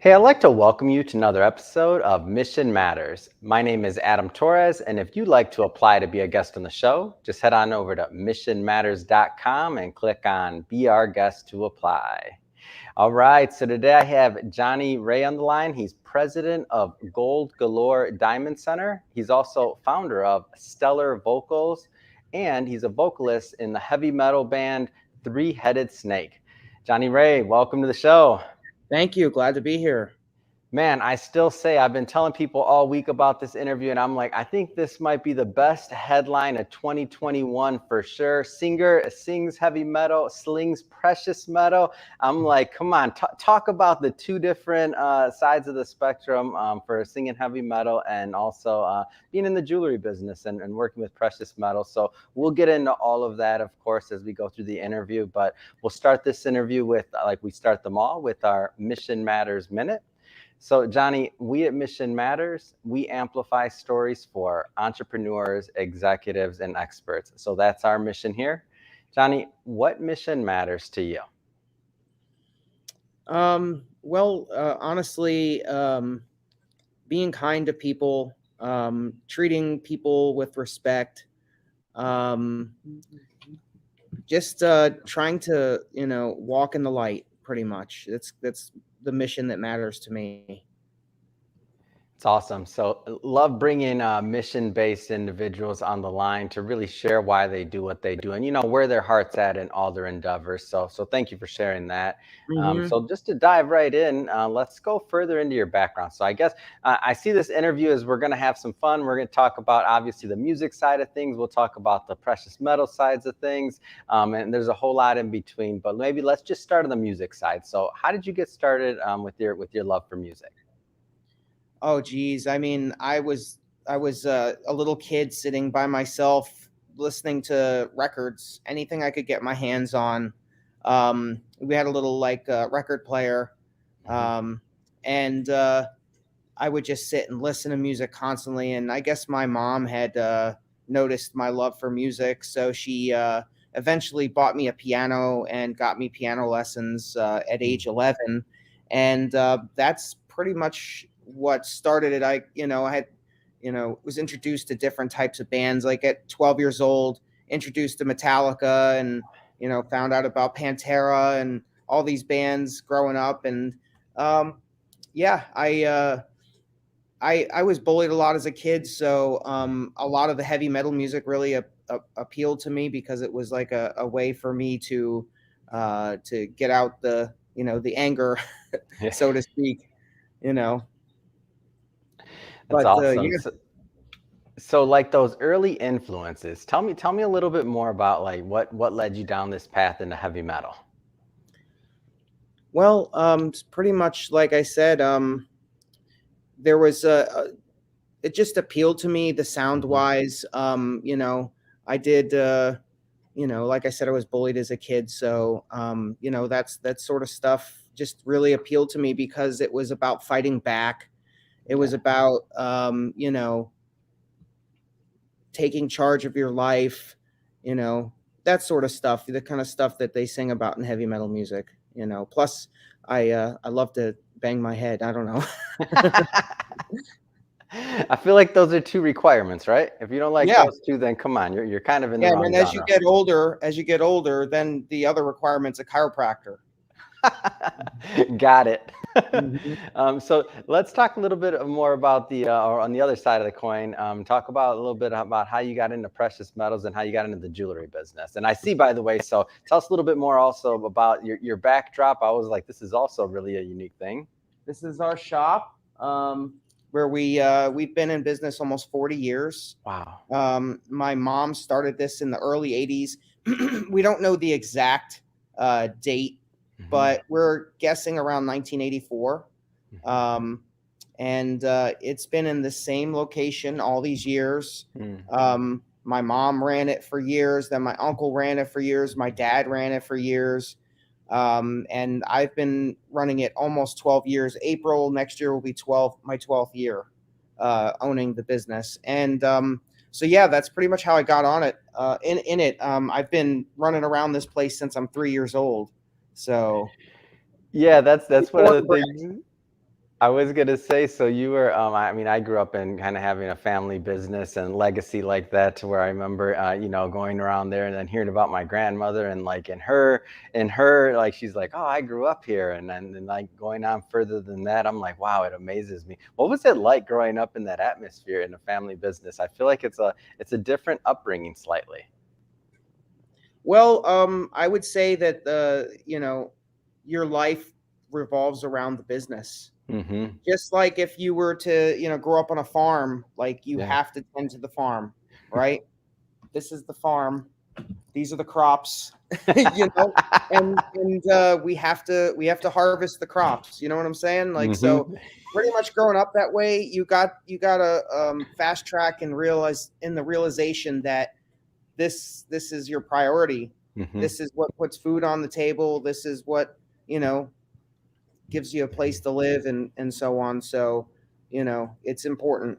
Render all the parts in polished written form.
Hey, I'd like to welcome you to another episode of Mission Matters. My name is Adam Torres, and if you'd like to apply to be a guest on the show, just head on over to missionmatters.com and click on Be Our Guest to apply. All right, so today I have Johnny Ray on the line. He's president of Galore Diamond Center. He's also founder of Stellar Vocals, and he's a vocalist in the heavy metal band ThreeHeaded Snake. Johnny Ray, welcome to the show. Thank you. Glad to be here. Man, I still say I've been telling people all week about this interview, and I'm like, I think this might be the best headline of 2021 for sure. Singer sings heavy metal, slings precious metal. I'm like, come on, talk about the two different sides of the spectrum for singing heavy metal and also being in the jewelry business and working with precious metal. So we'll get into all of that, of course, as we go through the interview. But we'll start this interview with, like we start them all, with our Mission Matters Minute. So, Johnny, we at Mission Matters, we amplify stories for entrepreneurs, executives, and experts. So that's our mission here. Johnny, what mission matters to you? Honestly, being kind to people, treating people with respect, just trying to, walk in the light, pretty much. That's the mission that matters to me. It's awesome. So love bringing mission-based individuals on the line to really share why they do what they do and, where their heart's at in all their endeavors. So thank you for sharing that. So just to dive right in, let's go further into your background. So I guess I see this interview as we're going to have some fun. We're going to talk about, obviously, the music side of things. We'll talk about the precious metal sides of things. And there's a whole lot in between. But maybe let's just start on the music side. So how did you get started with your love for music? Oh, geez. I mean, I was a little kid sitting by myself, listening to records, anything I could get my hands on. We had a little record player, and I would just sit and listen to music constantly. And I guess my mom had noticed my love for music, so she eventually bought me a piano and got me piano lessons at age 11, and that's pretty much what started it. I had, was introduced to different types of bands. Like at 12 years old, introduced to Metallica and, found out about Pantera and all these bands growing up. And I was bullied a lot as a kid. So a lot of the heavy metal music really appealed to me because it was like a way for me to get out the anger, so to speak, That's awesome. So like those early influences, tell me a little bit more about like what led you down this path into heavy metal. Well, pretty much like I said, there was it just appealed to me, the sound wise. I did, like I said, I was bullied as a kid. So, that sort of stuff just really appealed to me because it was about fighting back. It was about, taking charge of your life, that sort of stuff, the kind of stuff that they sing about in heavy metal music, Plus, I love to bang my head. I don't know. I feel like those are two requirements, right? If you don't like those two, then come on, you're kind of in the wrong and genre. as you get older, then the other requirement's a chiropractor. Got it. So let's talk a little bit more about or on the other side of the coin, talk about a little bit about how you got into precious metals and how you got into the jewelry business. And I see, by the way, so tell us a little bit more also about your backdrop. I was like, this is also really a unique thing. This is our shop, where we've been in business almost 40 years. Wow. My mom started this in the early 80s. We don't know the exact date, but we're guessing around 1984. And it's been in the same location all these years. My mom ran it for years. Then my uncle ran it for years. My dad ran it for years. And I've been running it almost 12 years. April next year will be my 12th year owning the business. And so, that's pretty much how I got on it. In it, I've been running around this place since I'm 3 years old. So yeah, that's one of the things. I was gonna say, so you were, I mean, I grew up in kind of having a family business and legacy like that, to where I remember, going around there and then hearing about my grandmother, and like like she's like, oh, I grew up here, and then and like going on further than that, I'm like, wow, it amazes me. What was it like growing up in that atmosphere in a family business? I feel like it's a different upbringing slightly. Well, I would say that your life revolves around the business. Mm-hmm. Just like if you were to, grow up on a farm, like you Yeah. have to tend to the farm, right? This is the farm. These are the crops, you know, and we have to harvest the crops. You know what I'm saying? Like, so Mm-hmm. pretty much growing up that way, you got to fast track and realize in the realization that this is your priority. Mm-hmm. This is what puts food on the table. This is what you know gives you a place to live, and so on. So it's important.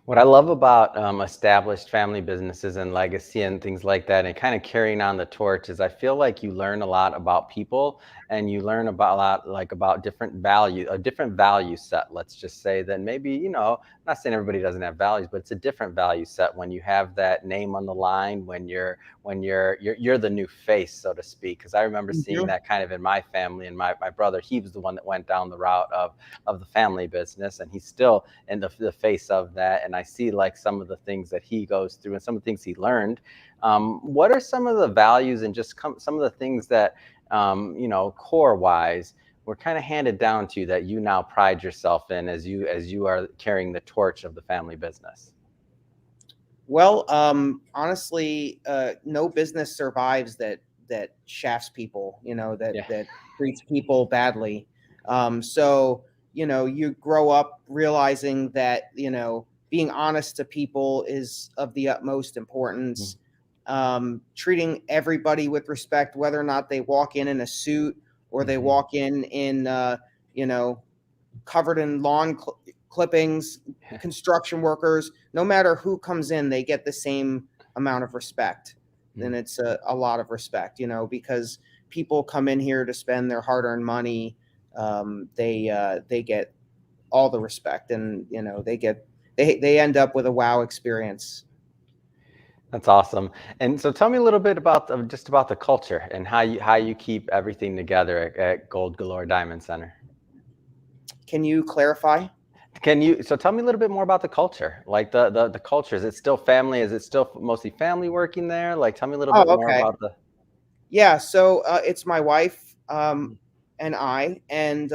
What I love about established family businesses and legacy and things like that, and kind of carrying on the torch, is I feel like you learn a lot about people, and you learn about a lot, like, about a different value set. Let's just say, than maybe, I'm not saying everybody doesn't have values, but it's a different value set when you have that name on the line, when you're the new face, so to speak. Because I remember seeing Mhm. that kind of in my family, and my brother, he was the one that went down the route of the family business, and he's still in the face of that. And I see like some of the things that he goes through and some of the things he learned. What are some of the values and just some of the things that, core wise, were kind of handed down to you that you now pride yourself in as you are carrying the torch of the family business? Well, honestly, no business survives that shafts people, that Yeah. treats people badly. So you grow up realizing that being honest to people is of the utmost Mm. importance. Treating everybody with respect, whether or not they walk in a suit or they Mhm. walk you know, covered in lawn clippings, construction workers, no matter who comes in, they get the same amount of respect. Mm. And it's a lot of respect, because people come in here to spend their hard-earned money. They get all the respect, and they end up with a wow experience. That's awesome. And so tell me a little bit about just about the culture and how you keep everything together at Gold Galore Diamond Center. Can you clarify? So tell me a little bit more about the culture, like the culture. Is it still family? Is it still mostly family working there? Like, tell me a little bit Oh, more okay. about the. Yeah, so it's my wife and I, and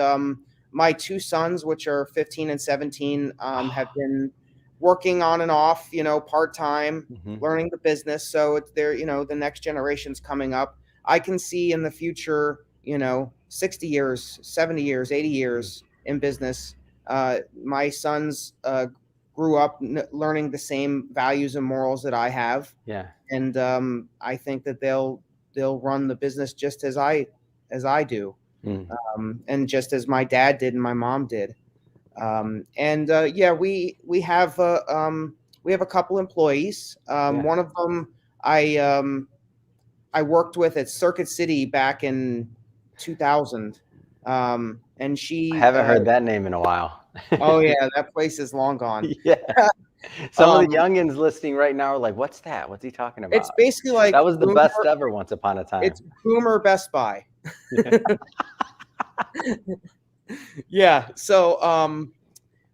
my two sons, which are 15 and 17, have been working on and off, part time, Mhm. learning the business. So it's there, the next generation's coming up. I can see in the future, 60 years, 70 years, 80 Mm. years in business. My sons grew up learning the same values and morals that I have, Yeah. and I think that they'll run the business just as I do, Mm. and just as my dad did and my mom did. And yeah, we have a couple employees. Yeah. One of them I worked with at Circuit City back in 2000, and I she haven't heard that name in a while. oh yeah, that place is long gone. Yeah. Some of the um, youngins listening right now are like, "What's that? What's he talking it's about?" basically That like was the best ever once upon a time. it's Boomer Best Buy. Yeah. Yeah. So,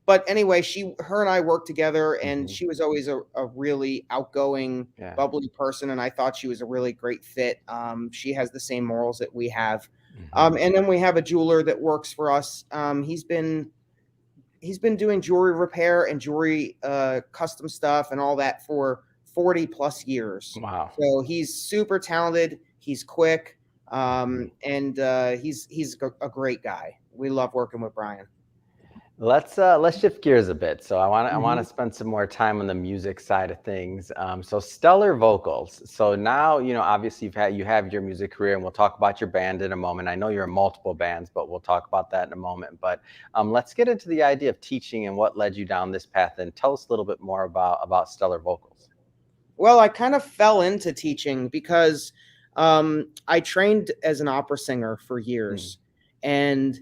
but anyway, her and I worked together, and Mhm. she was always a really outgoing, Yeah. bubbly person, and I thought she was a really great fit. She has the same morals that we have. Mhm. And then we have a jeweler that works for us. He's been doing jewelry repair and jewelry custom stuff and all that for 40 plus years. Wow. So he's super talented. He's quick, Mhm. and he's a great guy. We love working with Brian. Let's shift gears a bit. So I want to Mhm. spend some more time on the music side of things. So stellar vocals. So now, obviously you have your music career, and we'll talk about your band in a moment. I know you're in multiple bands, but we'll talk about that in a moment. But let's get into the idea of teaching and what led you down this path, and tell us a little bit more about stellar vocals. Well, I kind of fell into teaching because I trained as an opera singer for Mm. years, and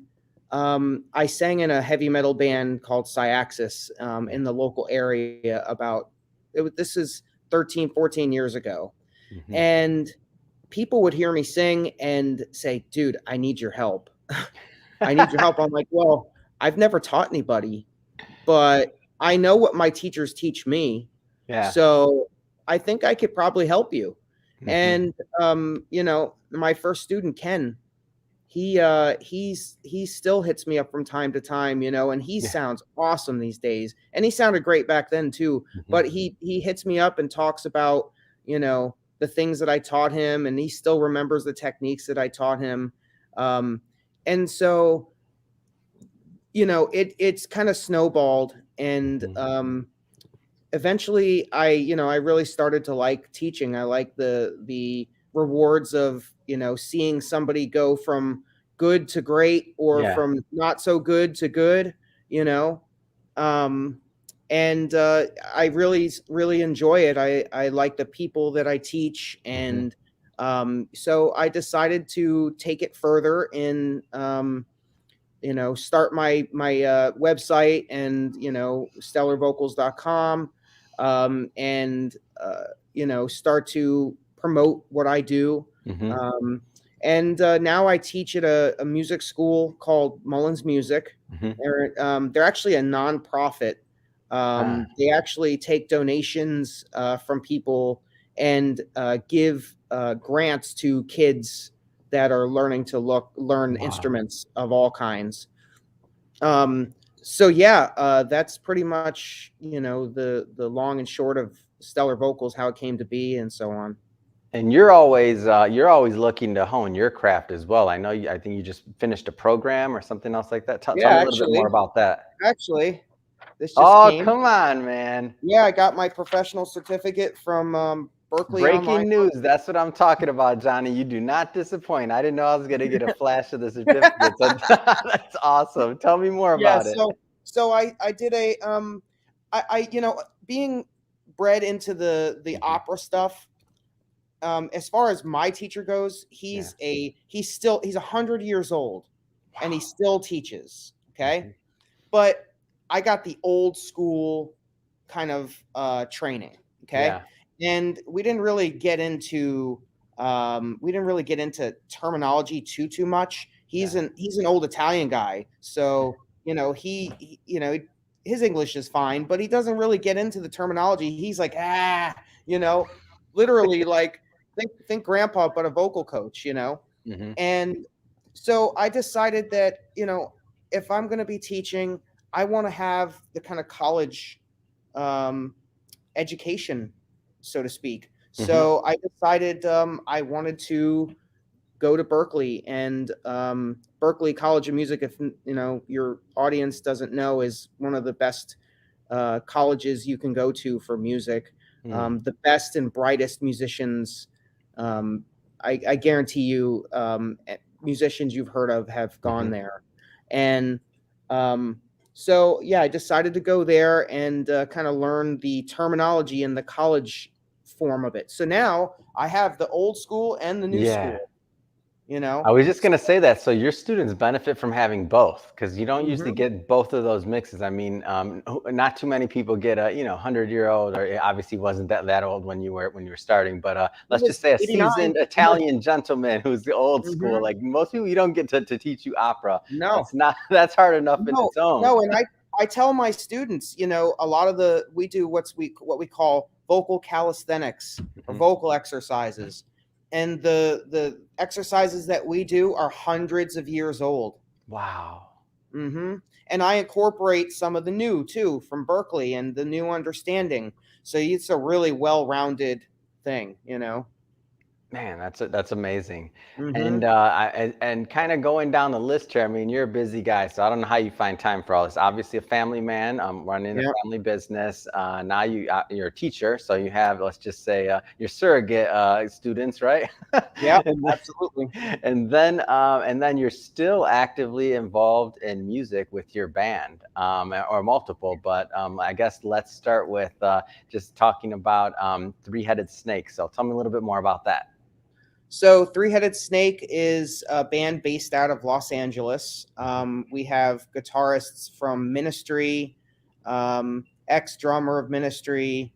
I sang in a heavy metal band called Cyaxis in the local area this is 13, 14 years ago. Mhm. And people would hear me sing and say, dude, I need your help. I need your help. I'm like, well, I've never taught anybody, but I know what my teachers teach me. Yeah. So I think I could probably help you. Mhm. And my first student, Ken, he still hits me up from time to time, and he Yeah. sounds awesome these days. And he sounded great back then too. Mhm. But he hits me up and talks about, the things that I taught him, and he still remembers the techniques that I taught him. And so, it's kind of snowballed, and Mhm. eventually I really started to like teaching. I like the rewards of, seeing somebody go from good to great, or Yeah. from not so good to good, you know. Um and I really enjoy it. I like the people that I teach, Mhm. and so I decided to take it further and start my website, and stellarvocals.com, and start to promote what I do. Mhm. um, and now I teach at a music school called Mullins Music. Mhm. They're actually a nonprofit. Ah, They actually take donations from people, and give grants to kids that are learning to learn wow. instruments of all kinds. Um, so yeah, that's pretty much, the long and short of Stellar Vocals, how it came to be, and so on. And you're always looking to hone your craft as well. I think you just finished a program or something else like that. Tell Yeah, me a little bit more about that. actually, this just Oh, came. come on, man. Yeah, I got my professional certificate from Berkeley Online. Breaking news. That's what I'm talking about, Johnny. You do not disappoint. I didn't know I was going to get a flash of the certificate. So that's awesome. Tell me more Yeah, about it. so I did I being bred into the Mhm. opera stuff. As far as my teacher goes, Yeah. he's 100 years old, and he Wow. still teaches. Okay, Mhm. but I got the old school kind of training. Okay, Yeah. and we didn't really get into terminology too much. Yeah. He's an old Italian guy, so his English is fine, but he doesn't really get into the terminology. He's like, you know, literally, like, think grandpa, but a vocal coach. Mhm. And so I decided that, if I'm going to be teaching, I want to have the kind of college um, education, so to speak. Mhm. So I decided I wanted to go to Berkeley, and Berkeley College of Music, if your audience doesn't know, is one of the best colleges you can go to for music. Mm. The best and brightest musicians, um, I guarantee you, musicians you've heard of have gone Mhm. there. And um, so, yeah, I decided to go there and kind of learn the terminology in the college form of it. So now I have the old school and the new Yeah. school, I was just So, gonna say that. So your students benefit from having both because you don't usually mhm. get both of those mixes. I mean, not too many people get a 100-year-old, or it obviously wasn't that old when you were starting. But He let's was just say a 89. seasoned Italian gentleman who's the old school. Mhm. Like most people, you don't get to teach you opera. No. That's not that's hard enough in No, its own. no, and I tell my students, a lot of we do what we call vocal calisthenics, or Mhm. vocal exercises. And the exercises that we do are hundreds of years old. Wow. And I incorporate some of the new too from Berkeley, and the new understanding. So it's a really well-rounded thing. Man, that's amazing. And Mhm. and kind of going down the list here. I mean, you're a busy guy, so I don't know how you find time for all this. Obviously, a family man, running a Yeah. family business. Now you're a teacher, so you have, let's just say, your surrogate students, right? Yeah, and, absolutely. and then you're still actively involved in music with your band, or multiple. But I guess let's start with just talking about Three-Headed Snake. So tell me a little bit more about that. So Three-Headed Snake is a band based out of Los Angeles. We have guitarists from Ministry, ex-drummer of Ministry,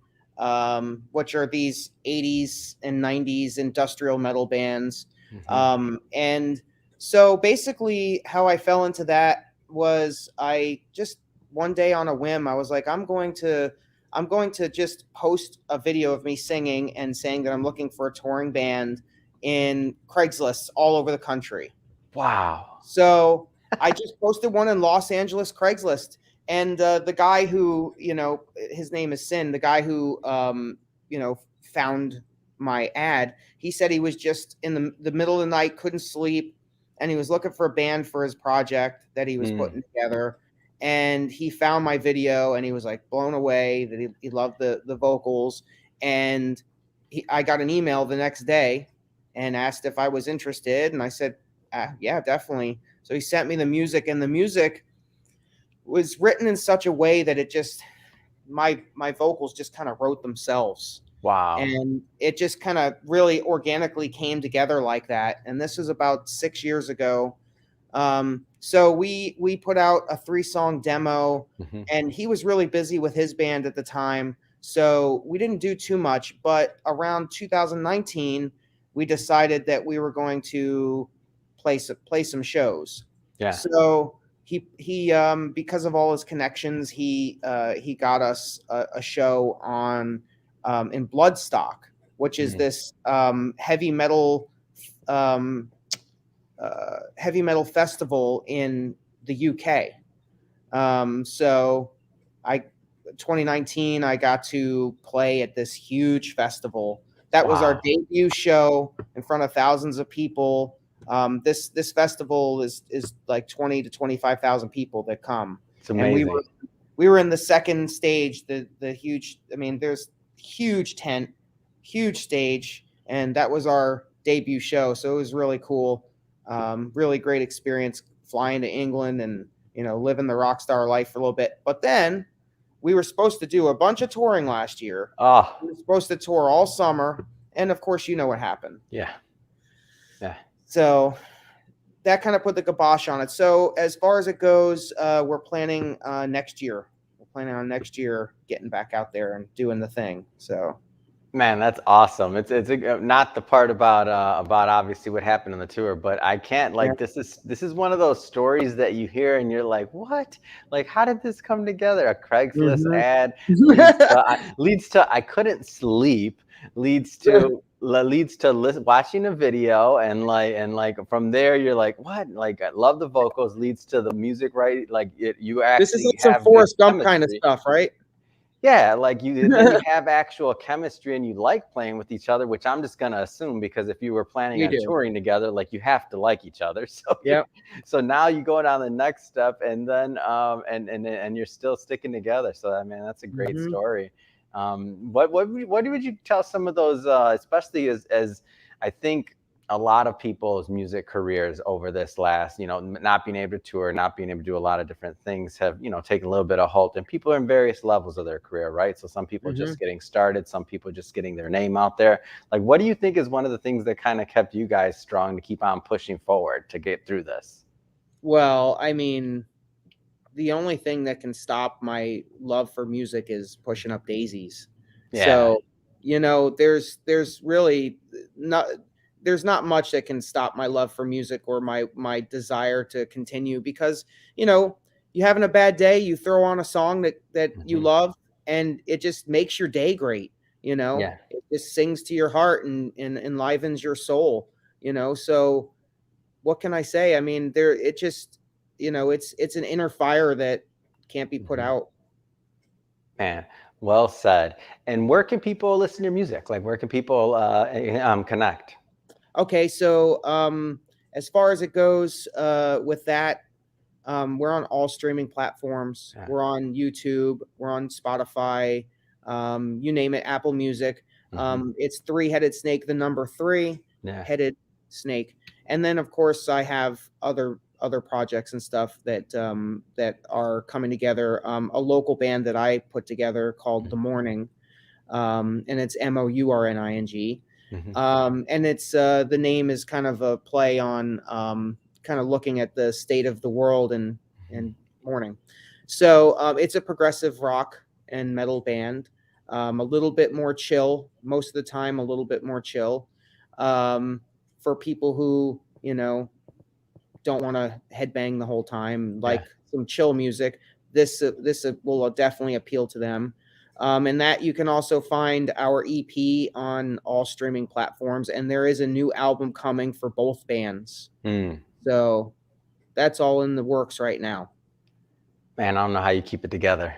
which are these 80s and 90s industrial metal bands. And so basically how I fell into that was I just one day on a whim, I was like, I'm going to just post a video of me singing and saying that I'm looking for a touring band in Craigslist all over the country. Wow. So I just posted one in Los Angeles Craigslist, and the guy who, his name is Sin, the guy who, found my ad, he said he was just in the middle of the night, couldn't sleep, and he was looking for a band for his project that he was putting together. And he found my video and he was like blown away that he loved the vocals. And I got an email the next day and asked if I was interested. And I said, yeah, definitely. So he sent me the music, and the music was written in such a way that it just, my vocals just kind of wrote themselves. Wow. And it just kind of really organically came together like that. And this was about 6 years ago. So we put out a 3-song demo, and he was really busy with his band at the time. So we didn't do too much, but around 2019, we decided that we were going to play some shows. Yeah. So he because of all his connections, he got us a show on in Bloodstock, which is this heavy metal festival in the UK. So 2019, I got to play at this huge festival. That was our debut show in front of thousands of people. This festival is like 20 to 25,000 people that come. It's amazing. And we were in the second stage, the huge, there's huge tent, huge stage, and that was our debut show. So it was really cool. Really great experience flying to England and, living the rock star life for a little bit. But then we were supposed to do a bunch of touring last year. We were supposed to tour all summer. And of course, you know what happened. Yeah. Yeah. So that kind of put the kibosh on it. So as far as it goes, we're planning next year. We're planning on next year getting back out there and doing the thing. So. Man, that's awesome. It's not the part about obviously what happened on the tour, but I can't this is one of those stories that you hear and you're like, what? Like, how did this come together? A Craigslist ad leads to I couldn't sleep, leads to watching a video, and from there you're like, what? Like, I love the vocals, leads to the music, right? Like you actually this is like some Forrest Gump kind of stuff, right? Yeah, like you have actual chemistry and you like playing with each other, which I'm just gonna assume, because if you were planning on touring together, like, you have to like each other. So yeah. So now you go down the next step, and then and you're still sticking together. So I mean, that's a great story. What would you tell some of those, especially as I think a lot of people's music careers over this last, not being able to tour, not being able to do a lot of different things have, taken a little bit of halt, and people are in various levels of their career, right? So some people just getting started, some people just getting their name out there. Like, what do you think is one of the things that kind of kept you guys strong to keep on pushing forward to get through this? Well, the only thing that can stop my love for music is pushing up daisies. Yeah. So, there's really there's not much that can stop my love for music or my desire to continue, because, you're having a bad day, you throw on a song that you love, and it just makes your day great. Yeah. It just sings to your heart and enlivens your soul, so what can I say? It just, it's an inner fire that can't be put out. Man, well said. And where can people listen to your music? Like, where can people connect? Okay, so as far as it goes with that, we're on all streaming platforms. Yeah. We're on YouTube. We're on Spotify. You name it, Apple Music. It's Three-Headed Snake, the number 3, Headed Snake. And then, of course, I have other projects and stuff that are coming together. A local band that I put together called The Morning, and it's MOURNING. And it's the name is kind of a play on kind of looking at the state of the world and mourning. So it's a progressive rock and metal band, a little bit more chill most of the time, a little bit more chill for people who don't want to headbang the whole time, like some chill music. This will definitely appeal to them. And that you can also find our EP on all streaming platforms. And there is a new album coming for both bands. So that's all in the works right now. Man, I don't know how you keep it together.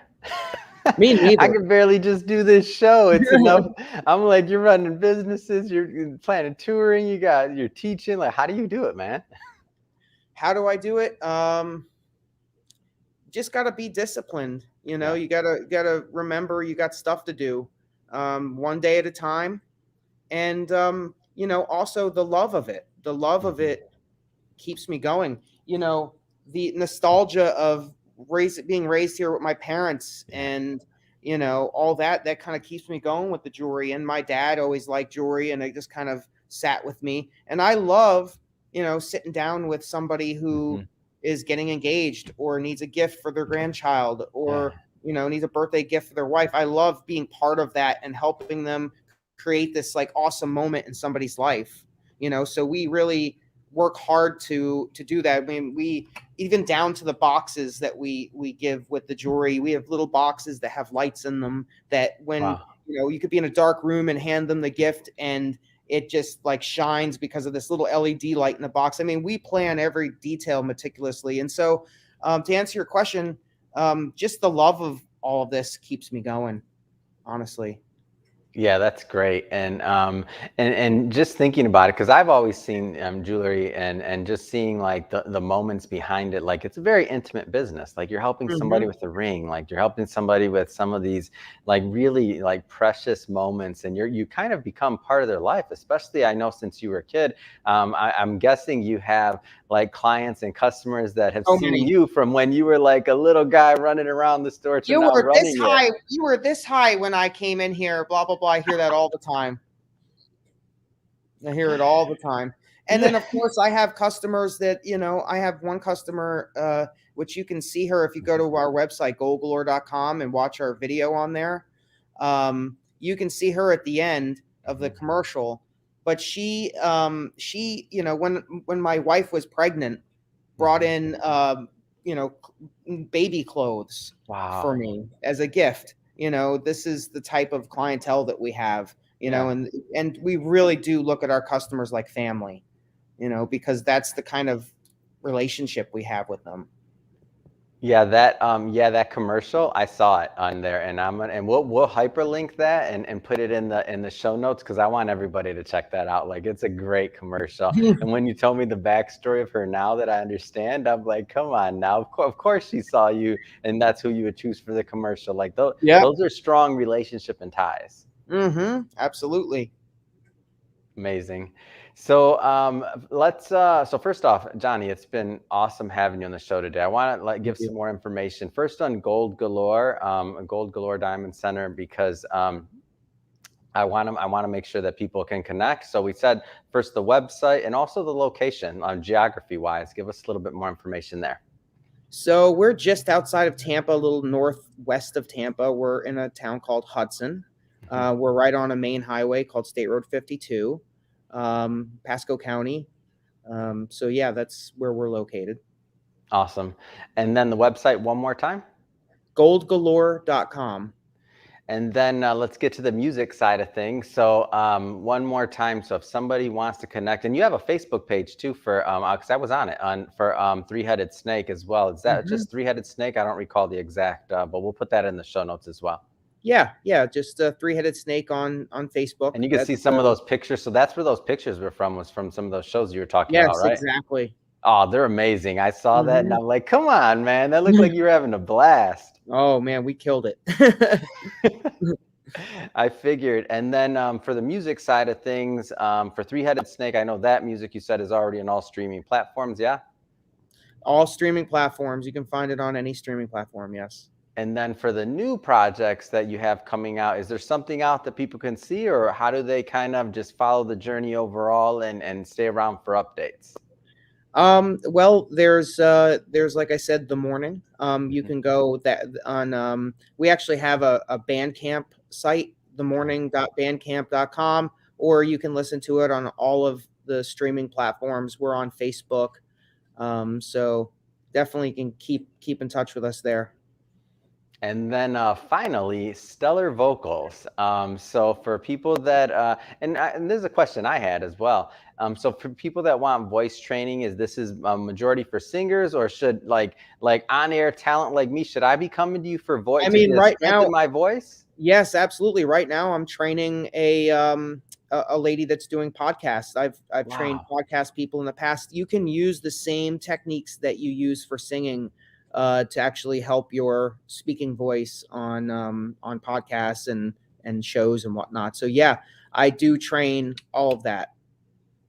Me neither. I can barely just do this show. It's enough. I'm like, you're running businesses, you're planning touring, you're teaching. Like, how do you do it, man? How do I do it? Just got to be disciplined. You gotta remember you got stuff to do, one day at a time. And, also the love of it. The love of it keeps me going. The nostalgia of being raised here with my parents and, all that kind of keeps me going with the jewelry. And my dad always liked jewelry, and it just kind of sat with me. And I love, sitting down with somebody who is getting engaged or needs a gift for their grandchild or, needs a birthday gift for their wife. I love being part of that and helping them create this like awesome moment in somebody's life, so we really work hard to do that. I mean, we even down to the boxes that we give with the jewelry. We have little boxes that have lights in them that when, you could be in a dark room and hand them the gift and it just like shines because of this little LED light in the box. I mean, we plan every detail meticulously. And so to answer your question, just the love of all of this keeps me going, honestly. Yeah, that's great. And just thinking about it, because I've always seen jewelry and just seeing like the moments behind it, like it's a very intimate business. Like you're helping somebody with a ring, like you're helping somebody with some of these like really like precious moments, and you kind of become part of their life. Especially, I know since you were a kid, I'm guessing you have like clients and customers that have seen you from when you were like a little guy running around the store to now running it. You were this high when I came in here, blah, blah, blah. I hear that all the time. I hear it all the time. And then, of course, I have customers that, I have one customer, which you can see her if you go to our website, goldgalore.com, and watch our video on there. You can see her at the end of the commercial. But she, when my wife was pregnant, brought in, baby clothes for me as a gift. This is the type of clientele that we have, and we really do look at our customers like family, because that's the kind of relationship we have with them. Yeah, that commercial, I saw it on there, and we'll hyperlink that and put it in the show notes, because I want everybody to check that out. Like, it's a great commercial. And when you told me the backstory of her, now that I understand, I'm like, come on now, of course she saw you, and that's who you would choose for the commercial. Like those are strong relationship and ties. Absolutely. Amazing. So so first off, Johnny, it's been awesome having you on the show today. I want to give some more information first on Gold Galore, Gold Galore Diamond Center, because I want to make sure that people can connect. So we said first the website and also the location, geography wise. Give us a little bit more information there. So we're just outside of Tampa, a little northwest of Tampa. We're in a town called Hudson. We're right on a main highway called State Road 52. Pasco County. So yeah, that's where we're located. Awesome. And then the website one more time? goldgalore.com. And then let's get to the music side of things. So one more time. So if somebody wants to connect, and you have a Facebook page too for, because I was on it for Three-Headed Snake as well. Is that just Three-Headed Snake? I don't recall the exact, but we'll put that in the show notes as well. Yeah, just a Three-Headed Snake on Facebook. And you can see some of those pictures. So that's where those pictures were from, was from some of those shows you were talking about, right? Yes, exactly. Oh, they're amazing. I saw that and I'm like, come on, man. That looked like you were having a blast. Oh, man, we killed it. I figured. And then for the music side of things, for Three-Headed Snake, I know that music you said is already on all streaming platforms, yeah? All streaming platforms. You can find it on any streaming platform, yes. And then for the new projects that you have coming out, is there something out that people can see, or how do they kind of just follow the journey overall and stay around for updates? Well, there's like I said, the morning. You Mhm. can go that on. We actually have a Bandcamp site, themorning.bandcamp.com, or you can listen to it on all of the streaming platforms. We're on Facebook, so definitely can keep in touch with us there. And then finally, Stellar Vocals. So for people that, and this is a question I had as well. So for people that want voice training, this is a majority for singers, or should like on-air talent like me, should I be coming to you for voice I to mean, right strengthen now, my voice? yes, absolutely. Right now, I'm training a lady that's doing podcasts. I've trained Wow. podcast people in the past. You can use the same techniques that you use for singing to actually help your speaking voice on podcasts and shows and whatnot. So yeah, I do train all of that.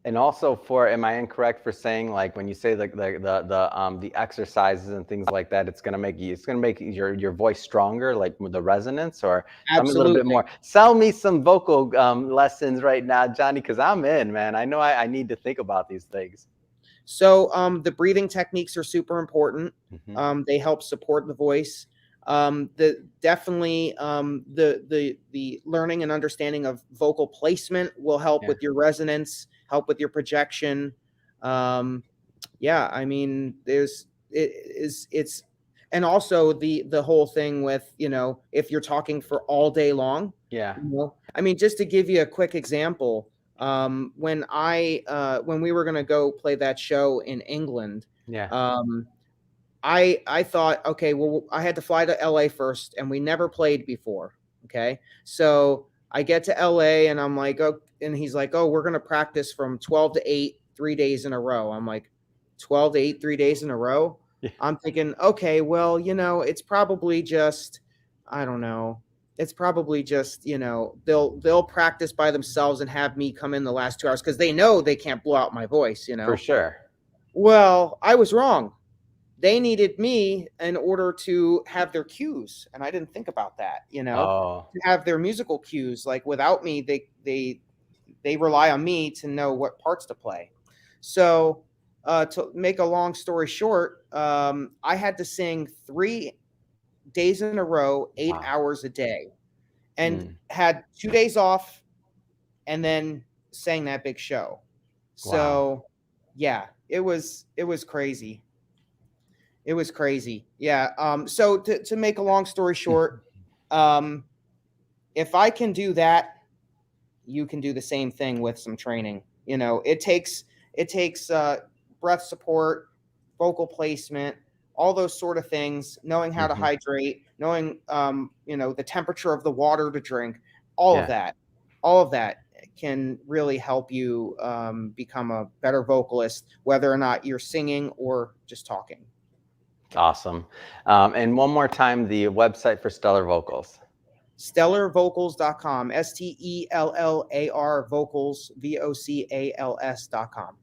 And also am I incorrect for saying, like, when you say the exercises and things like that, it's gonna make your voice stronger, like with the resonance, or tell me a little bit Absolutely. more. Sell me some vocal lessons right now, Johnny, because I'm in, man. I know I need to think about these things. So the breathing techniques are super important. Hmm. They help support the voice. The definitely the learning and understanding of vocal placement will help Yeah. with your resonance, help with your projection. Um, yeah, I mean, it's and also the whole thing with, if you're talking for all day long, Yeah. I mean, just to give you a quick example, when we were going to go play that show in England, Yeah. um, I thought, okay, well, I had to fly to LA first, and we never played before. Okay, so I get to LA, and I'm like, oh, and he's like, oh, we're gonna practice from 12 to 8, 3 days in a row. I'm like, 12 to 8, 3 days in a row. Yeah. I'm thinking, okay, well, it's probably just, I don't know. It's probably just, they'll practice by themselves and have me come in the last 2 hours because they know they can't blow out my voice. For sure. Well, I was wrong. They needed me in order to have their cues, and I didn't think about that, Oh, to have their musical cues. Like, without me, they rely on me to know what parts to play. So to make a long story short, I had to sing 3 days in a row, eight wow. hours a day, and Mm, had 2 days off, and then sang that big show. wow. So yeah, it was crazy. It was crazy. Yeah. So to make a long story short, um, if I can do that, you can do the same thing with some training. It takes breath support, vocal placement, all those sort of things. Knowing how to Hmm. hydrate, knowing the temperature of the water to drink, all of Yeah. that, all of that can really help you become a better vocalist, whether or not you're singing or just talking. Awesome. And one more time, the website for Stellar Vocals. Stellarvocals.com, STELLAR vocals, VOCALS.com.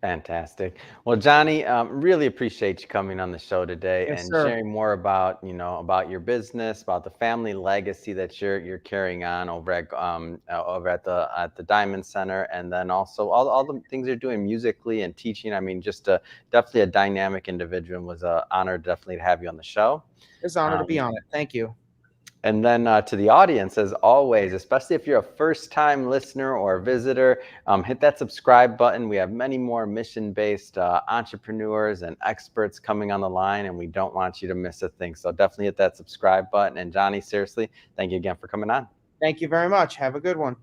Fantastic. Well, Johnny, really appreciate you coming on the show today Yes, and sir. sharing more about your business, about the family legacy that you're carrying on over at the Diamond Center, and then also all the things you're doing musically and teaching. I mean, just definitely a dynamic individual. It was an honor, definitely, to have you on the show. It's an honor to be Um, on it. Thank you. And then to the audience, as always, especially if you're a first-time listener or visitor, hit that subscribe button. We have many more mission-based entrepreneurs and experts coming on the line, and we don't want you to miss a thing. So definitely hit that subscribe button. And Johnny, seriously, thank you again for coming on. Thank you very much. Have a good one.